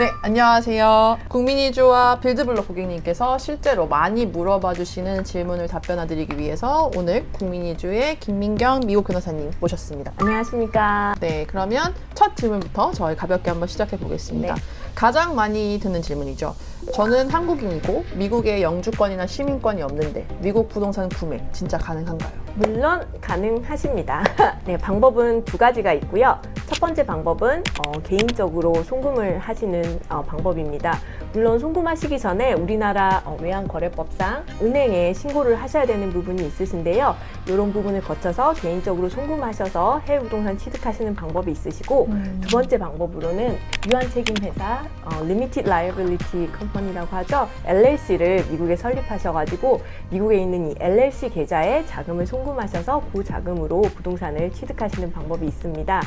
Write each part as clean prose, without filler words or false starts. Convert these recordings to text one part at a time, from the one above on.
네, 안녕하세요. 국민이주와 빌드블록 고객님께서 실제로 많이 물어봐 주시는 질문을 답변해 드리기 위해서 오늘 국민이주의 김민경 미국 변호사님 모셨습니다. 안녕하십니까. 네, 그러면 첫 질문부터 저희 가볍게 한번 시작해 보겠습니다. 네. 가장 많이 듣는 질문이죠. 저는 한국인이고 미국에 영주권이나 시민권이 없는데 미국 부동산 구매 진짜 가능한가요? 물론 가능하십니다. 네, 방법은 두 가지가 있고요. 첫 번째 방법은 개인적으로 송금을 하시는 방법입니다. 물론 송금하시기 전에 우리나라 외환거래법상 은행에 신고를 하셔야 되는 부분이 있으신데요. 이런 부분을 거쳐서 개인적으로 송금하셔서 해외 부동산 취득하시는 방법이 있으시고 두 번째 방법으로는 유한책임회사 Limited Liability Company라고 하죠. LLC를 미국에 설립하셔가지고 미국에 있는 이 LLC 계좌에 자금을 송금하셔서 그 자금으로 부동산을 취득하시는 방법이 있습니다.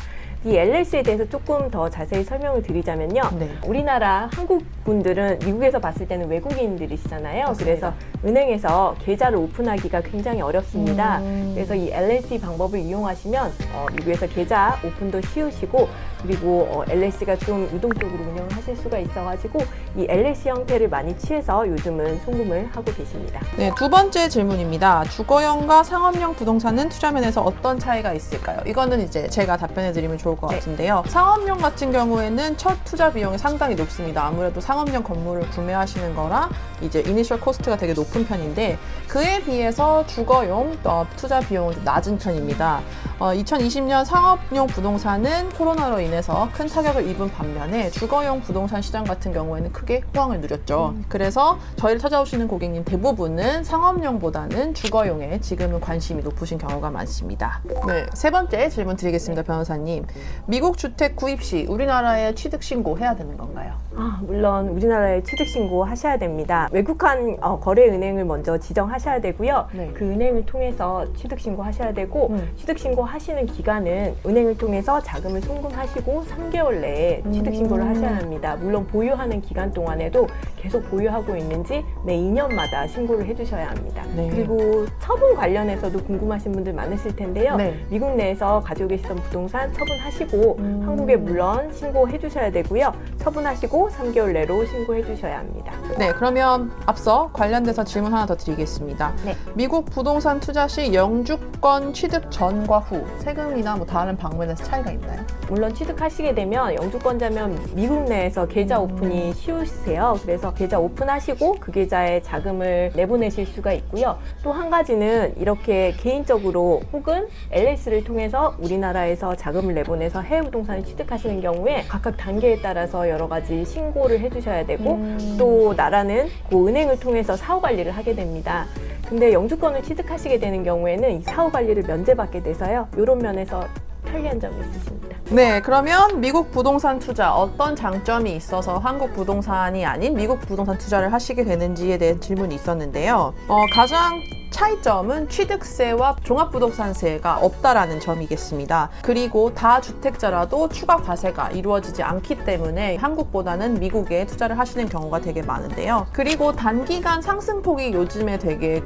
이 LLC에 대해서 조금 더 자세히 설명을 드리자면요. 네. 우리나라 한국 분들은 미국에서 봤을 때는 외국인들이시잖아요. 맞습니다. 그래서 은행에서 계좌를 오픈하기가 굉장히 어렵습니다. 그래서 이 LLC 방법을 이용하시면 미국에서 계좌 오픈도 쉬우시고 그리고 LLC가 좀 유동적으로 운영을 하실 수가 있어가지고 이 LLC 형태를 많이 취해서 요즘은 송금을 하고 계십니다. 네, 두 번째 질문입니다. 주거용과 상업용 부동산은 투자 면에서 어떤 차이가 있을까요? 이거는 이제 제가 답변해 드리면 좋을 것 네. 같은데요. 상업용 같은 경우에는 첫 투자 비용이 상당히 높습니다. 아무래도 상업용 건물을 구매하시는 거라 이제 이니셜 코스트가 되게 높은 편인데 그에 비해서 주거용 투자 비용은 좀 낮은 편입니다. 2020년 상업용 부동산은 코로나로 인해서 큰 타격을 입은 반면에 주거용 부동산 시장 같은 경우에는 크게 호황을 누렸죠. 그래서 저희를 찾아오시는 고객님 대부분은 상업용보다는 주거용에 지금은 관심이 높으신 경우가 많습니다. 네, 세 번째 질문 드리겠습니다, 변호사님. 미국 주택 구입 시 우리나라에 취득 신고해야 되는 건가요? 물론 우리나라에 취득신고 하셔야 됩니다. 외국한 거래은행을 먼저 지정하셔야 되고요. 네. 그 은행을 통해서 취득신고 하셔야 되고 취득신고 하시는 기간은 은행을 통해서 자금을 송금하시고 3개월 내에 취득신고를 하셔야 합니다. 물론 보유하는 기간 동안에도 계속 보유하고 있는지 매 2년마다 신고를 해주셔야 합니다. 네. 그리고 처분 관련해서도 궁금하신 분들 많으실 텐데요. 네. 미국 내에서 가지고 계시던 부동산 처분하시고 한국에 물론 신고해 주셔야 되고요. 처분하시고 3개월 내로 신고해 주셔야 합니다. 네, 그러면 앞서 관련돼서 질문 하나 더 드리겠습니다. 네. 미국 부동산 투자 시 영주권 취득 전과 후 세금이나 뭐 다른 방면에서 차이가 있나요? 물론 취득하시게 되면 영주권자면 미국 내에서 계좌 오픈이 쉬우세요. 그래서 계좌 오픈하시고 그 계좌에 자금을 내보내실 수가 있고요. 또 한 가지는 이렇게 개인적으로 혹은 LLC를 통해서 우리나라에서 자금을 내보내서 해외 부동산을 취득하시는 경우에 각각 단계에 따라서 여러 가지 신고를 해주셔야 되고 또 나라는 그 은행을 통해서 사후 관리를 하게 됩니다. 근데 영주권을 취득하시게 되는 경우에는 이 사후 관리를 면제받게 돼서요. 이런 면에서 편리한 점이 있으십니다. 네, 그러면 미국 부동산 투자 어떤 장점이 있어서 한국 부동산이 아닌 미국 부동산 투자를 하시게 되는지에 대한 질문이 있었는데요. 가장 차이점은 취득세와 종합부동산세가 없다라는 점이겠습니다. 그리고 다주택자라도 추가 과세가 이루어지지 않기 때문에 한국보다는 미국에 투자를 하시는 경우가 되게 많은데요. 그리고 단기간 상승폭이 요즘에 되게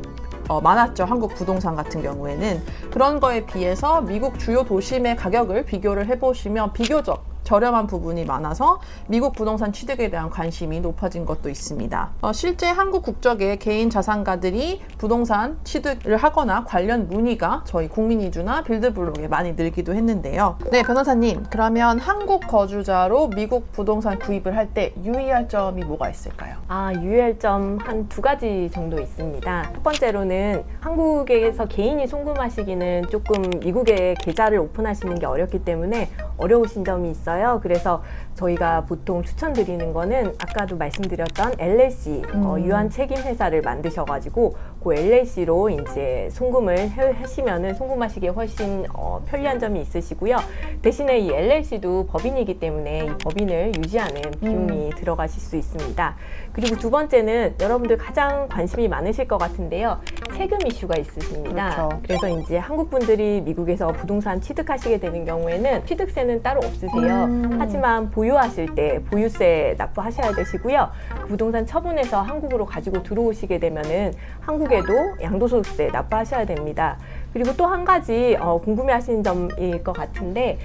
많았죠. 한국 부동산 같은 경우에는. 그런 거에 비해서 미국 주요 도심의 가격을 비교를 해보시면 비교적 저렴한 부분이 많아서 미국 부동산 취득에 대한 관심이 높아진 것도 있습니다. 실제 한국 국적의 개인 자산가들이 부동산 취득을 하거나 관련 문의가 저희 국민이주나 빌드블록에 많이 늘기도 했는데요. 네, 변호사님, 그러면 한국 거주자로 미국 부동산 구입을 할 때 유의할 점이 뭐가 있을까요? 유의할 점 한 두 가지 정도 있습니다. 첫 번째로는 한국에서 개인이 송금하시기는 조금 미국에 계좌를 오픈하시는 게 어렵기 때문에 어려우신 점이 있어요. 그래서 저희가 보통 추천드리는 거는 아까도 말씀드렸던 LLC, 유한책임회사를 만드셔가지고 그 LLC로 이제 송금을 하시면은 송금하시기에 훨씬 편리한 점이 있으시고요. 대신에 이 LLC도 법인이기 때문에 이 법인을 유지하는 비용이 들어가실 수 있습니다. 그리고 두 번째는 여러분들 가장 관심이 많으실 것 같은데요. 세금 이슈가 있으십니다. 그렇죠. 그래서 이제 한국 분들이 미국에서 부동산 취득하시게 되는 경우에는 취득세는 따로 없으세요. 하지만 보유하실 때 보유세 납부하셔야 되시고요. 그 부동산 처분해서 한국으로 가지고 들어오시게 되면은 한국에도 양도소득세 납부하셔야 됩니다. 그리고 또 한 가지 궁금해하시는 점일 것 같은데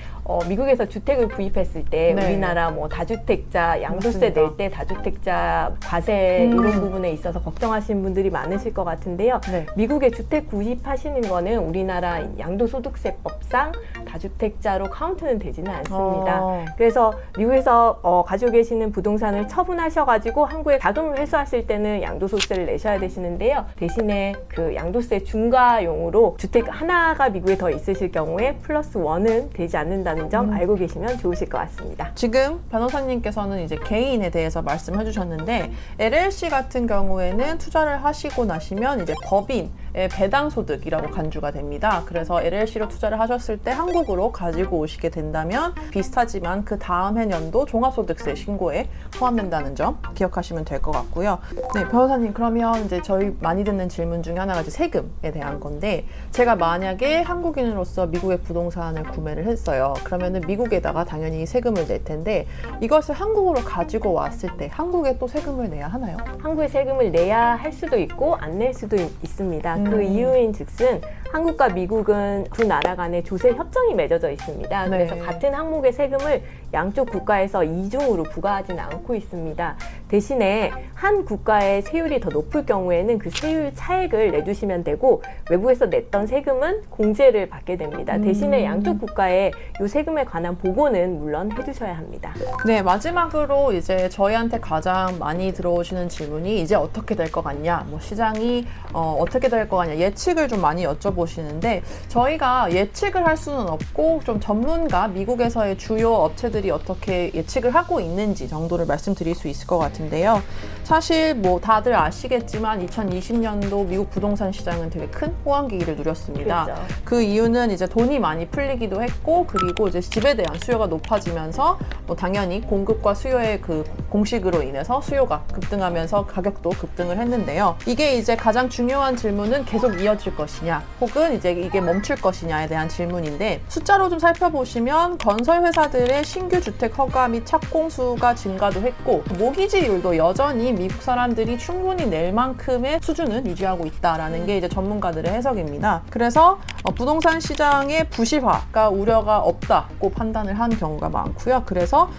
미국에서 주택을 구입했을 때 네. 우리나라 뭐 다주택자 양도세 맞습니다. 낼 때 다주택자 과세 이런 부분에 있어서 걱정하시는 분들이 많으실 것 같은데요. 네. 미국에 주택 구입하시는 거는 우리나라 양도소득세법상 다주택자로 카운트는 되지는 않습니다. 그래서 미국에서 가지고 계시는 부동산을 처분하셔가지고 한국에 자금을 회수하실 때는 양도소득세를 내셔야 되시는데요. 대신에 그 양도세 중과용으로 주택 하나가 미국에 더 있으실 경우에 플러스 1은 되지 않는다는 점 알고 계시면 좋으실 것 같습니다. 지금 변호사님께서는 이제 개인에 대해서 말씀해 주셨는데 LLC 같은 경우에는 투자를 하시고 나시면 이제 법인의 배당 소득이라고 간주가 됩니다. 그래서 LLC로 투자를 하셨을 때 한국으로 가지고 오시게 된다면 비슷하지만 그 다음 해년도 종합소득세 신고에 포함된다는 점 기억하시면 될 것 같고요. 네, 변호사님 그러면 이제 저희 많이 듣는 질문 중에 하나가 이제 세금에 대한 건데 제가 만약에 한국인으로서 미국의 부동산을 구매를 했어요. 그러면은 미국에다가 당연히 세금을 낼 텐데 이것을 한국으로 가지고 왔을 때 한국에 또 세금을 내야 하나요? 한국에 세금을 내야 할 수도 있고 안 낼 수도 있습니다. 그 이유인 즉슨 한국과 미국은 두 나라 간에 조세 협정이 맺어져 있습니다. 네. 그래서 같은 항목의 세금을 양쪽 국가에서 이중으로 부과하지는 않고 있습니다. 대신에 한 국가의 세율이 더 높을 경우에는 그 세율 차액을 내주시면 되고 외국에서 냈던 세금은 공제를 받게 됩니다. 대신에 양쪽 국가의 이 세금에 관한 보고는 물론 해주셔야 합니다. 네, 마지막으로 이제 저희한테 가장 많이 들어오시는 질문이 이제 어떻게 될 것 같냐, 뭐 시장이 어떻게 될 것 같냐, 예측을 좀 많이 여쭤보시는데 저희가 예측을 할 수는 없고 좀 전문가, 미국에서의 주요 업체들이 어떻게 예측을 하고 있는지 정도를 말씀드릴 수 있을 것 같은데요. 사실 뭐 다들 아시겠지만 2020년도 미국 부동산 시장은 되게 큰 호황기를 누렸습니다. 그렇죠. 그 이유는 이제 돈이 많이 풀리기도 했고 그리고 이제 집에 대한 수요가 높아지면서 뭐 당연히 공급과 수요의 그 공식으로 인해서 수요가 급등하면서 가격도 급등을 했는데요. 이게 이제 가장 중요한 질문은 계속 이어질 것이냐 혹은 이제 이게 멈출 것이냐에 대한 질문인데 숫자로 좀 살펴보시면 건설 회사들의 신규 주택 허가 및 착공수가 증가도 했고 모기지율도 여전히 미국 사람들이 충분히 낼 만큼의 수준은 유지하고 있다라는 게 이제 전문가들의 해석입니다. 그래서 부동산 시장의 부실화가 우려가 없다고 판단을 한 경우가 많고요. 그래서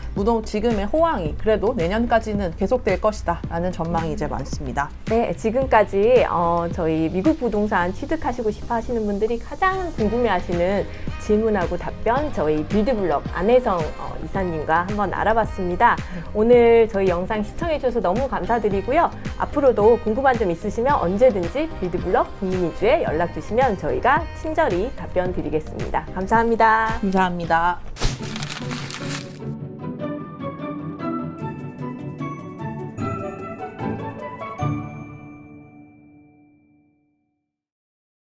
지금의 호황이 그래도 내년까지는 계속될 것이다 라는 전망이 이제 많습니다. 네, 지금까지 저희 미국 부동산 취득하시고 싶어 하시는 분들이 가장 궁금해하시는 질문하고 답변 저희 빌드블럭 안혜성 이사님과 한번 알아봤습니다. 오늘 저희 영상 시청해 주셔서 너무 감사드리고요. 앞으로도 궁금한 점 있으시면 언제든지 빌드블럭 국민이주에 연락 주시면 저희가 친절히 답변 드리겠습니다. 감사합니다. 감사합니다.